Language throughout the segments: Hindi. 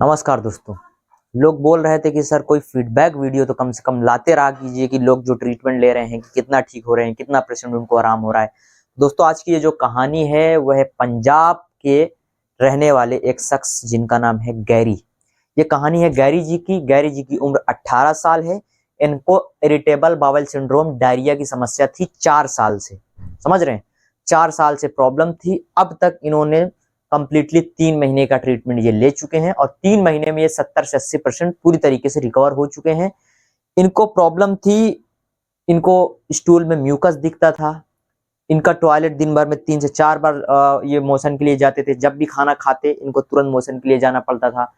नमस्कार दोस्तों। लोग बोल रहे थे कि सर कोई फीडबैक वीडियो तो कम से कम लाते रहा कीजिए कि लोग जो ट्रीटमेंट ले रहे हैं कि कितना ठीक हो रहे हैं, कितना पेशेंट उनको आराम हो रहा है। दोस्तों आज की ये जो कहानी है वह है पंजाब के रहने वाले एक शख्स जिनका नाम है गैरी। ये कहानी है गैरी जी की। गैरी जी की उम्र 18 साल है। इनको इरिटेबल बाउल सिंड्रोम डायरिया की समस्या थी 4 साल से। समझ रहे हैं, 4 साल से प्रॉब्लम थी। अब तक इन्होंने कंप्लीटली 3 महीने का ट्रीटमेंट ये ले चुके हैं और 3 महीने में ये 70 से 80% पूरी तरीके से रिकवर हो चुके हैं। इनको प्रॉब्लम थी, इनको स्टूल में म्यूकस दिखता था। इनका टॉयलेट दिन भर में 3 से 4 बार ये मोशन के लिए जाते थे। जब भी खाना खाते इनको तुरंत मोशन के लिए जाना पड़ता था।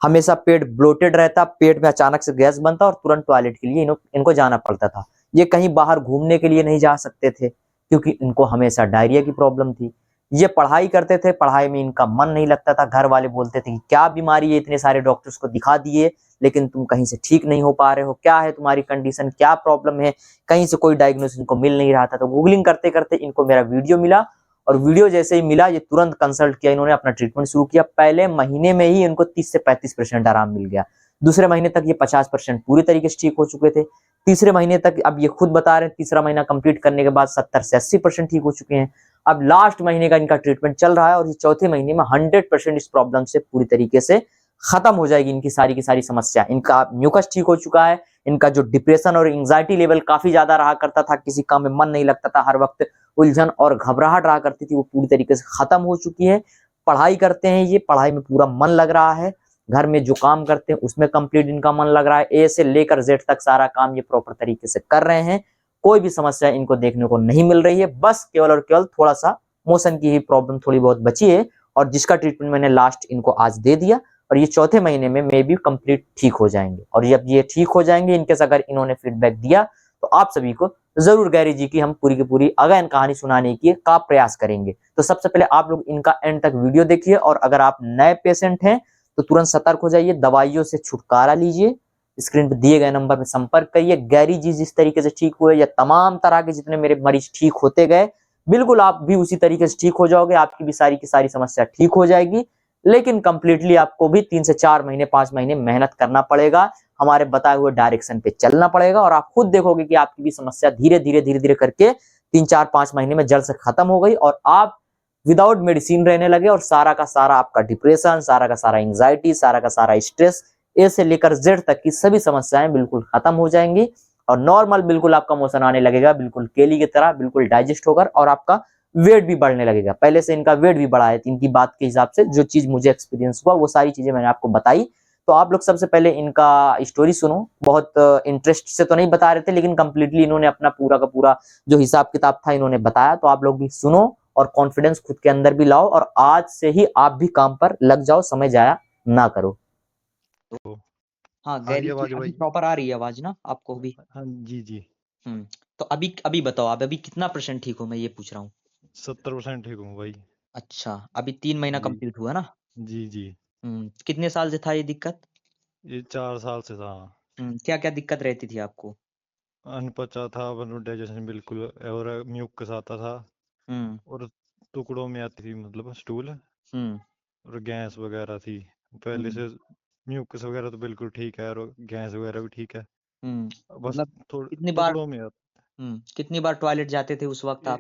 हमेशा पेट ब्लोटेड रहता, पेट में अचानक से गैस बनता और तुरंत टॉयलेट के लिए इनको जाना पड़ता था। ये कहीं बाहर घूमने के लिए नहीं जा सकते थे क्योंकि इनको हमेशा डायरिया की प्रॉब्लम थी। ये पढ़ाई करते थे, पढ़ाई में इनका मन नहीं लगता था। घर वाले बोलते थे कि क्या बीमारी है, इतने सारे डॉक्टर्स को दिखा दिए लेकिन तुम कहीं से ठीक नहीं हो पा रहे हो, क्या है तुम्हारी कंडीशन, क्या प्रॉब्लम है। कहीं से कोई डायग्नोसिस इनको मिल नहीं रहा था। तो गूगलिंग करते करते इनको मेरा वीडियो मिला और वीडियो जैसे ही मिला ये तुरंत कंसल्ट किया, इन्होंने अपना ट्रीटमेंट शुरू किया। पहले महीने में ही इनको 30 से 35% आराम मिल गया। दूसरे महीने तक ये 50% पूरी तरीके से ठीक हो चुके थे। तीसरे महीने तक, अब ये खुद बता रहे हैं, तीसरा महीना कंप्लीट करने के बाद 70 से 80% ठीक हो चुके हैं। अब लास्ट महीने का इनका ट्रीटमेंट चल रहा है और ये चौथे महीने में 100% इस प्रॉब्लम से पूरी तरीके से खत्म हो जाएगी इनकी सारी की सारी समस्या। इनका म्यूकस ठीक हो चुका है। इनका जो डिप्रेशन और एंजाइटी लेवल काफी ज्यादा रहा करता था, किसी काम में मन नहीं लगता था, हर वक्त उलझन और घबराहट रहा करती थी, वो पूरी तरीके से खत्म हो चुकी है। पढ़ाई करते हैं ये, पढ़ाई में पूरा मन लग रहा है। घर में जो काम करते हैं उसमें कंप्लीट इनका मन लग रहा है। ए से लेकर जेड तक सारा काम ये प्रॉपर तरीके से कर रहे हैं। कोई भी समस्या इनको देखने को नहीं मिल रही है। बस केवल और केवल थोड़ा सा मोशन की ही प्रॉब्लम थोड़ी बहुत बची है और जिसका ट्रीटमेंट मैंने लास्ट इनको आज दे दिया और ये चौथे महीने में मे बी कंप्लीट ठीक हो जाएंगे। और जब ये ठीक हो जाएंगे, इनकेस अगर इन्होंने फीडबैक दिया तो आप सभी को जरूर गैरी जी की हम पूरी की पूरी अगेन कहानी सुनाने की का प्रयास करेंगे। तो सबसे पहले आप लोग इनका एंड तक वीडियो देखिए और अगर आप नए पेशेंट हैं तो तुरंत सतर्क हो जाइए, दवाइयों से छुटकारा लीजिए। स्क्रीन पर दिए गए नंबर पर संपर्क करिए। गैरी जी जिस तरीके से ठीक हुए या तमाम तरह के जितने मेरे मरीज ठीक होते गए, बिल्कुल आप भी उसी तरीके से ठीक हो जाओगे। आपकी भी सारी की सारी समस्या ठीक हो जाएगी। लेकिन कंप्लीटली आपको भी 3 से 4 महीने 5 महीने मेहनत करना पड़ेगा, हमारे बताए हुए डायरेक्शन पे चलना पड़ेगा और आप खुद देखोगे कि आपकी भी समस्या धीरे धीरे धीरे धीरे करके 3 4 5 महीने में जड़ से खत्म हो गई और आप विदाउट मेडिसिन रहने लगे और सारा का सारा आपका डिप्रेशन, सारा का सारा एंजाइटी, सारा का सारा स्ट्रेस, ए से लेकर जेड तक की सभी समस्याएं बिल्कुल खत्म हो जाएंगी और नॉर्मल बिल्कुल आपका मोशन आने लगेगा, बिल्कुल केली की तरह बिल्कुल डाइजेस्ट होकर और आपका वेट भी बढ़ने लगेगा। पहले से इनका वेट भी बढ़ा है। इनकी बात के हिसाब से जो चीज मुझे एक्सपीरियंस हुआ वो सारी चीजें मैंने आपको बताई। तो आप लोग सबसे पहले इनका स्टोरी सुनो। बहुत इंटरेस्ट से तो नहीं बता रहे थे लेकिन कंप्लीटली इन्होंने अपना पूरा का पूरा जो हिसाब किताब था इन्होंने बताया। तो आप लोग भी सुनो और कॉन्फिडेंस खुद के अंदर भी लाओ और आज से ही आप भी काम पर लग जाओ, समय जाया ना करो। तो हाँ आ रही गैरी जी, आवाज अभी भाई? प्रॉपर आ रही है आवाज ना आपको भी? हाँ जी जी। तो अभी अभी बताओ, आप अभी कितना % ठीक हो, मैं ये पूछ रहा हूँ। 70% ठीक हूँ भाई। अच्छा, अभी 3 महीना जी कंप्लीट हुआ ना? जी जी। कितने साल से था ये दिक्कत? ये 4 साल से था। क्या क्या दिक्कत रहती थी आपको? अनपचा था, मतलब डाइजेशन बिल्कुल, और म्यूकस आता था हम्म और टुकड़ों में आती थी, मतलब स्टूल, हम्म और गैस वगैरह थी पहले हम्म से। म्यूकस वगैरह तो बिल्कुल ठीक है और गैस वगैरह भी ठीक है। बस मतलब थोड़े कितनी बार टुकड़ों में कितनी बार टॉयलेट जाते थे उस वक्त ये आप?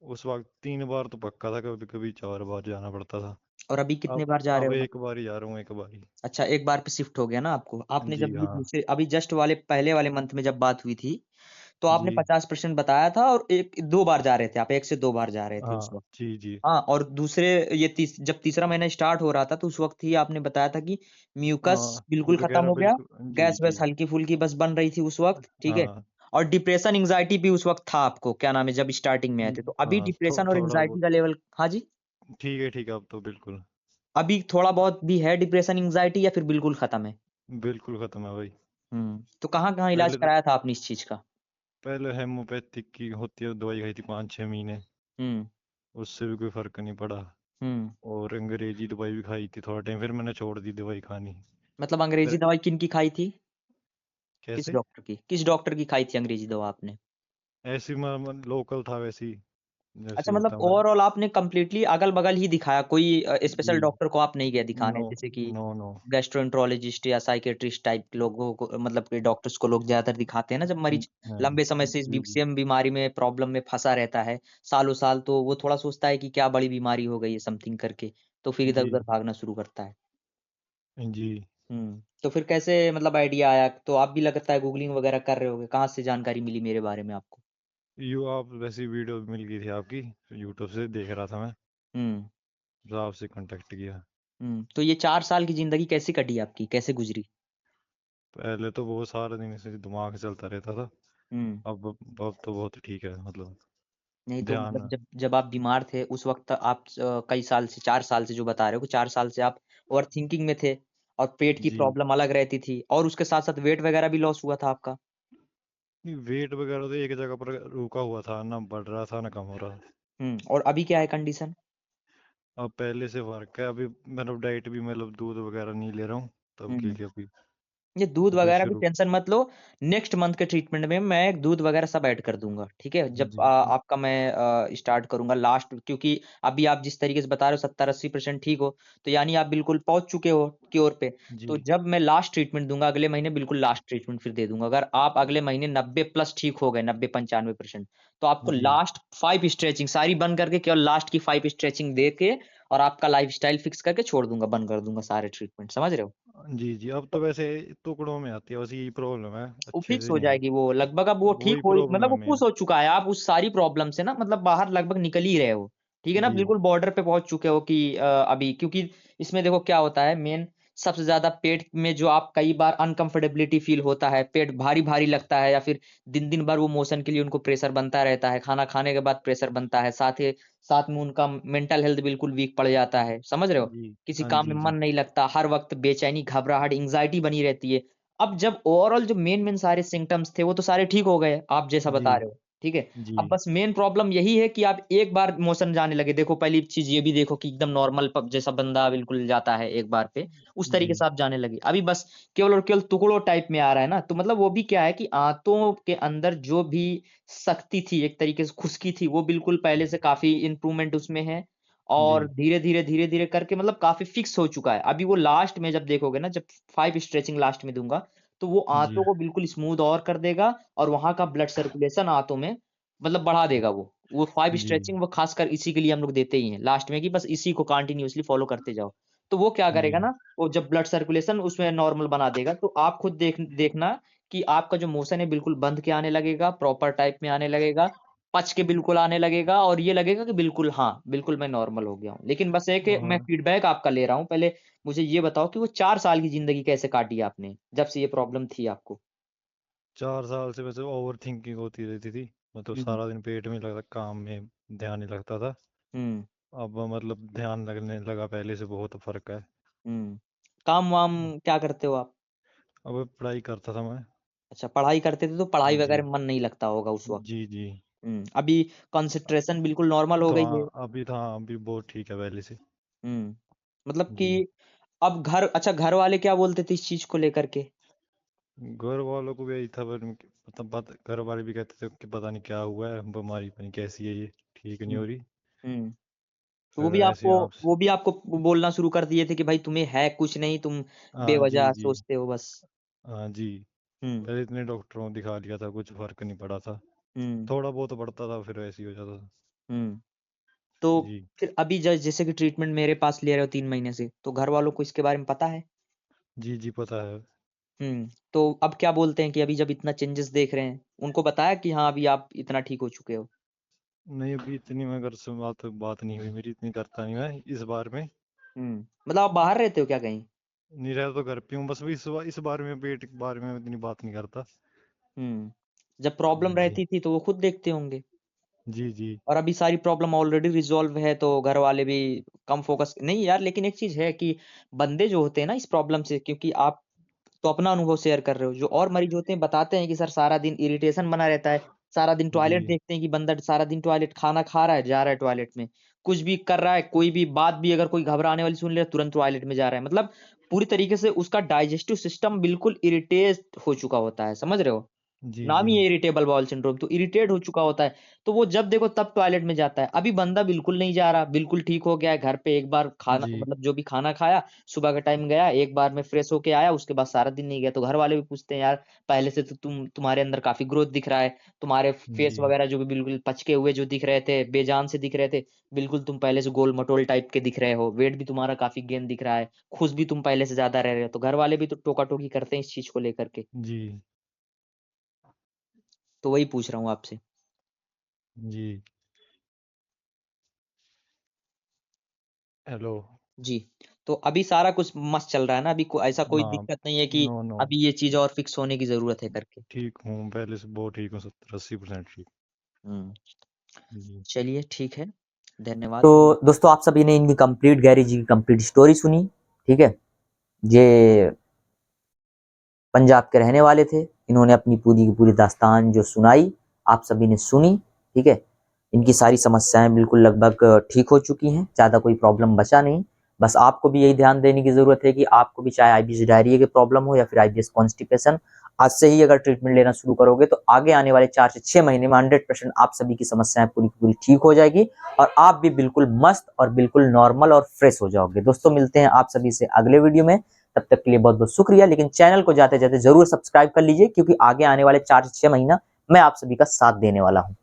उस वक्त 3 बार तो पक्का था, कभी कभी 4 बार जाना पड़ता था। और अभी कितने अब बार जा रहे अब हो? एक बार ही जा रहा हूँ, एक बार ही। अच्छा, एक बार पे शिफ्ट हो गया ना आपको। आपने जी जब ये हाँ। दूसरे अभी जस्ट वाले पहले वाले मंथ में जब बात हुई थी तो आपने जी 50% बताया था और एक 2 बार जा रहे थे आप, 1 से 2 बार जा रहे थे उस हाँ। वक्त। जी जी। हाँ, और दूसरे ये जब तीसरा महीना स्टार्ट हो रहा था तो उस वक्त ही आपने बताया था कि म्यूकस हाँ बिल्कुल खत्म वगैरह हो गया, बिल्कुल। जी गैस जी। वैस हल्की फुल्की बस बन रही थी उस वक्त, ठीक है। हाँ। और डिप्रेशन एंजाइटी भी उस वक्त था आपको, क्या नाम है, जब स्टार्टिंग में आए थे। तो अभी हाँ डिप्रेशन और थोड़ा एंजाइटी बहुत। का लेवल, हाँ जी, ठीक है अब तो बिल्कुल। अभी थोड़ा बहुत भी है डिप्रेशन एंजाइटी या फिर बिल्कुल खत्म है? बिल्कुल खत्म है भाई। तो कहाँ कहाँ इलाज पहले तो कराया था आपने इस चीज का? पहले हेमोपैथिक की होती है दवाई खाई थी 5 6 महीने, हम्म उससे भी कोई फर्क नहीं पड़ा। हम्म और अंग्रेजी दवाई भी खाई थी थोड़ा टाइम, फिर मैंने छोड़ दी दवाई खानी। मतलब अंग्रेजी फिर दवाई किन की खाई थी? कैसे? किस डॉक्टर की खाई थी अंग्रेजी दवा आपने? ऐसी लोकल था वैसी। जैसे अच्छा, ही मतलब होता मैं। ओवरऑल आपने कंप्लीटली अगल-बगल ही दिखाया, कोई जी। स्पेशल डॉक्टर को आप नहीं गए दिखाने, नो, जैसे कि नो, नो। गैस्ट्रोएंटरोलॉजिस्ट या साइकियाट्रिस्ट टाइप लोगों को, मतलब कि डॉक्टर्स को लोग ज़्यादातर दिखाते हैं ना, जब मरीज़ लंबे समय से इस जी, जी। सेम बीमारी में, प्रॉब्लम में फँसा रहता है, सालों-साल, तो वो थोड़ा सोचता है कि क्या बड़ी बीमारी हो गई है समथिंग करके, तो फिर जी, इधर-उधर भागना शुरू करता है। जी। तो फिर कैसे मतलब आइडिया आया? तो आप भी लगता है गूगलिंग वगैरह कर रहे होंगे, कहाँ से जानकारी मिली मेरे बारे में आपको? आप वैसी वीडियो मिल गई थी आपकी, यूट्यूब से देख रहा था मैं, हुँ, तो आपसे कांटेक्ट किया। तो ये 4 साल की ज़िंदगी कैसी कटी आपकी? कैसे गुज़री? पहले तो बहुत सारा दिन ऐसे दिमाग चलता रहता था। हुँ। अब तो बहुत ठीक है, मतलब नहीं तो ध्यान। मतलब जब जब आप बीमार थे उस वक़्त आप कई साल से, 4 साल से जो बता रहे हो कि 4 साल से आप ओवरथिंकिंग में थे और पेट की जी। प्रॉब्लम अलग रहती थी और उसके साथ-साथ वेट वग़ैरह भी लॉस हुआ था आपका? वेट वगैरह तो एक जगह पर रुका हुआ था, ना बढ़ रहा था ना कम हो रहा था। और अभी क्या है कंडीशन? अब पहले से फर्क है अभी। मतलब डाइट भी, मतलब दूध वगैरह नहीं ले रहा हूँ तब के हुँ। लिए अभी। ये दूध अभी वगैरह की शुरू। टेंशन मत लो। नेक्स्ट मंथ के ट्रीटमेंट में मैं दूध वगैरह सब ऐड कर दूँगा, ठीक है? जब जी, आपका मैं स्टार्ट करूँगा लास्ट, क्योंकि अभी आप जिस तरीके से बता रहे हो 70-80% ठीक हो, तो यानी आप बिल्कुल पहुँच चुके हो क्योर पे। जी, तो जब मैं लास्ट ट्रीटमेंट दूँगा अगले महीने, बिल्कुल लास्ट ट्रीटमेंट फिर दे दूँगा। अगर आप अगले महीने 90 प्लस ठीक हो गए, 90-95%, तो आपको जी, लास्ट 5 स्ट्रेचिंग सारी बंद करके केवल लास्ट की 5 स्ट्रेचिंग दे के और आपका लाइफ़स्टाइल फिक्स करके छोड़ दूँगा, बंद कर दूँगा सारे ट्रीटमेंट, समझ रहे हो? जी, जी। अब तो वैसे टुकड़ों में आती है, बस यही प्रॉब्लम है, वो अच्छे फिक्स से हो नहीं। जाएगी वो, लगभग अब वो ठीक वही हो, प्रॉब्लम मतलब है वो पुश मेन। हो चुका है, आप उस सारी प्रॉब्लम से ना मतलब बाहर लगभग निकल ही रहे हो, ठीक है ना? जी, बिल्कुल बॉर्डर पे पहुँच चुके हो कि अभी, क्योंकि इसमें देखो क्या होता है मेन, सबसे ज़्यादा पेट में जो आप कई बार अनकम्फर्टेबिलिटी फ़ील होता है, पेट भारी-भारी लगता है या फिर दिन-दिन भर वो मोशन के लिए उनको प्रेशर बनता रहता है, खाना खाने के बाद प्रेशर बनता है, साथ में उनका मेंटल हेल्थ बिल्कुल वीक पड़ जाता है, समझ रहे हो? जी। किसी हाँ काम जी, में मन जी, नहीं लगता, हर वक़्त बेचैनी, घबराहट, एंग्ज़ायटी बनी रहती है। अब जब ओवरऑल जो मेन सारे सिम्पटम्स थे, वो तो सारे ठीक हो गए, आप जैसा जी, बता रहे हो, ठीक है? जी, अब बस मेन प्रॉब्लम यही है कि आप एक बार मोशन जाने लगे, देखो पहली चीज़ ये भी देखो कि एकदम नॉर्मल पब जैसा बंदा बिल्कुल जाता है एक बार पे, उस जी, तरीके से आप जाने लगे। अभी बस केवल और केवल टुकड़ों टाइप में आ रहा है ना, तो मतलब वो भी क्या है कि आंतों के अंदर जो भी शक्ति थी, एक तरीके से खुश्की थी, वो बिल्कुल पहले से काफ़ी इम्प्रूवमेंट उसमें है और जी, धीरे-धीरे, धीरे-धीरे करके मतलब काफ़ी फिक्स हो चुका है। अभी वो लास्ट में जब देखोगे ना, जब 5 स्ट्रेचिंग लास्ट में दूँगा, तो वो जी, आंतों को बिल्कुल स्मूथ और कर देगा और वहाँ का ब्लड सर्कुलेशन आंतों में मतलब बढ़ा देगा वो। वो 5 जी, स्ट्रेचिंग वो खासकर इसी के लिए हम लोग देते ही हैं लास्ट में, कि बस इसी को कंटीन्यूअसली फॉलो करते जाओ। तो वो क्या जी, करेगा ना, वो जब ब्लड सर्कुलेशन उसमें नॉर्मल बना देगा, तो आप खुद देखना कि आपका जो मोशन है बिल्कुल बंध के आने लगेगा, प्रॉपर टाइप में आने लगेगा, पच के बिल्कुल आने लगेगा और ये लगेगा कि बिल्कुल हाँ, बिल्कुल मैं नॉर्मल हो गया हूँ। लेकिन बस है कि मैं और फीडबैक आपका ले रहा हूँ। पहले मुझे ये बताओ कि वो 4 साल की ज़िंदगी कैसे काटी आपने, जब से ये प्रॉब्लम थी आपको? 4 साल से वैसे ओवर थिंकिंग होती रहती थी। मतलब हुँ, सारा दिन पेट में लगता, काम में ध्यान नहीं लगता था। हुँ, अब मतलब ध्यान लगने लगा, पहले से बहुत फर्क है। हुँ। काम-वाम क्या करते हो आप? अब पढ़ाई करता था मैं। अच्छा, पढ़ाई करते थे तो पढ़ाई जी, वगैरह में मन नहीं लगता होगा उस वक़्त। जी, जी। अभी कंसंट्रेशन बिल्कुल नॉर्मल हो तो गई है। हाँ, अभी बहुत ठीक है पहले से। हुँ, मतलब कि जी। अब घर वाले क्या बोलते थे इस चीज़ को लेकर के? घर वालों को भी यही था, पर मतलब घर वाले भी कहते थे कि पता नहीं क्या हुआ है, बीमारी पता नहीं कैसी है, ये ठीक नहीं हुँ, हो रही। हुँ। तो फिर ऐसे आप। वो भी आपको बोलना शुरू कर दिए थे कि भाई तुम्हें है कुछ नहीं, तुम हाँ जी, बेवज़ह जी। सोचते हो बस। हाँ जी। हुँ, पहले इतने डॉक्टरों को दिखा लिया था, कुछ फर्क नहीं पड़ा था। हुँ, थोड़ा बहुत पड़ता था, फिर वैसे ही हो जाता था। हुँ। तो जी, फिर अभी जैसे कि ट्रीटमेंट मेरे पास ले रहे हो 3 महीने से, तो घर वालों को इसके बारे में पता है? जी, जी, पता है। तो अब क्या बोलते हैं कि अभी जब इतना चेंजेस देख रहे हैं, उनको बताया कि हाँ, अभी आप इतना ठीक हो चुके हो? नहीं, अभी इतनी मैं घर से बात नहीं हुई मेरी, इतनी करता नहीं मैं इस बार में। मतलब आप बाहर रहते हो क्या कहीं? नहीं रहा तो घर पे हूँ, बस इस बार में पेट के बारे में इतनी बात नहीं करता। जब प्रॉब्लम जी, रहती थी तो वो खुद देखते होंगे जी, जी, और अभी सारी प्रॉब्लम ऑलरेडी रिज़ॉल्व है तो घर वाले भी कम फ़ोकस नहीं यार, लेकिन एक चीज़ है कि बंदे जो होते हैं ना इस प्रॉब्लम से, क्योंकि आप तो अपना अनुभव शेयर कर रहे हो, जो और मरीज़ होते हैं बताते हैं कि सर सारा दिन इरिटेशन बना रहता है, सारा दिन जी, टॉयलेट देखते हैं कि बंदा सारा दिन टॉयलेट खाना खा रहा है, जा रहा है टॉयलेट में, कुछ भी कर रहा है, कोई भी बात भी अगर कोई घबराने वाली सुन ले तुरंत टॉयलेट में जा रहा है। मतलब पूरी तरीके से उसका डाइजेस्टिव सिस्टम बिल्कुल इरिटेट हो चुका होता है, समझ रहे हो? जी नाम जी ही है इरिटेबल बाउल सिंड्रोम, तो इरिटेट हो चुका होता है। तो वो जब देखो तब टॉयलेट में जाता है। अभी बंदा बिल्कुल नहीं जा रहा, बिल्कुल ठीक हो गया है, घर पे एक बार खाना जी मतलब जो भी खाना खाया, सुबह के टाइम गया, एक बार में फ्रेश होके आया, उसके बाद सारा दिन नहीं गया। तो घर वाले भी पूछते हैं यार पहले से तो तुम्हारे अंदर काफी ग्रोथ दिख रहा है, तुम्हारे फेस जी वगैरह जो भी बिल्कुल पचके हुए जो दिख रहे थे, बेजान से दिख रहे थे, बिल्कुल तुम पहले से गोल मटोल टाइप के दिख रहे हो, वेट भी तुम्हारा काफी गेन दिख रहा है, खुश भी तुम पहले से ज्यादा रह रहे हो। तो घर वाले भी तो टोका टोकी करते हैं इस चीज को लेकर के। जी तो वही पूछ रहा हूँ आपसे। जी। हेलो। जी। तो अभी सारा कुछ मस्त चल रहा है ना, अभी ऐसा कोई हाँ। दिक्कत नहीं है कि नो नो। अभी ये चीज और फिक्स होने की जरूरत है करके। ठीक हूँ, पहले से बहुत ठीक हूँ, 70-80% ठीक। हम्म। जी चलिए ठीक है, धन्यवाद। ठीक। धन्यवाद। है। दोस्तों आप सभी ने इनकी कंप्लीट गैरी जी की कंप्लीट स्टोरी सुनी। ठीक है। ये पंजाब के रहने वाले थे, इन्होंने अपनी पूरी की पूरी दास्तान जो सुनाई आप सभी ने सुनी। ठीक है। इनकी सारी समस्याएं बिल्कुल लगभग ठीक हो चुकी हैं, ज़्यादा कोई प्रॉब्लम बचा नहीं। बस आपको भी यही ध्यान देने की ज़रूरत है कि आपको भी चाहे आईबीएस डायरिया की प्रॉब्लम हो या फिर आईबीएस कॉन्स्टिपेशन, आज से ही अगर ट्रीटमेंट लेना शुरू करोगे तो आगे आने वाले 4 से 6 महीने में 100% आप सभी की समस्याएं पूरी की पूरी ठीक हो जाएगी और आप भी बिल्कुल मस्त और बिल्कुल नॉर्मल और फ्रेश हो जाओगे। दोस्तों मिलते हैं आप सभी से अगले वीडियो में, तब तक के लिए बहुत बहुत शुक्रिया। लेकिन चैनल को जाते जाते जरूर सब्सक्राइब कर लीजिए, क्योंकि आगे आने वाले 4 से 6 महीना मैं आप सभी का साथ देने वाला हूँ।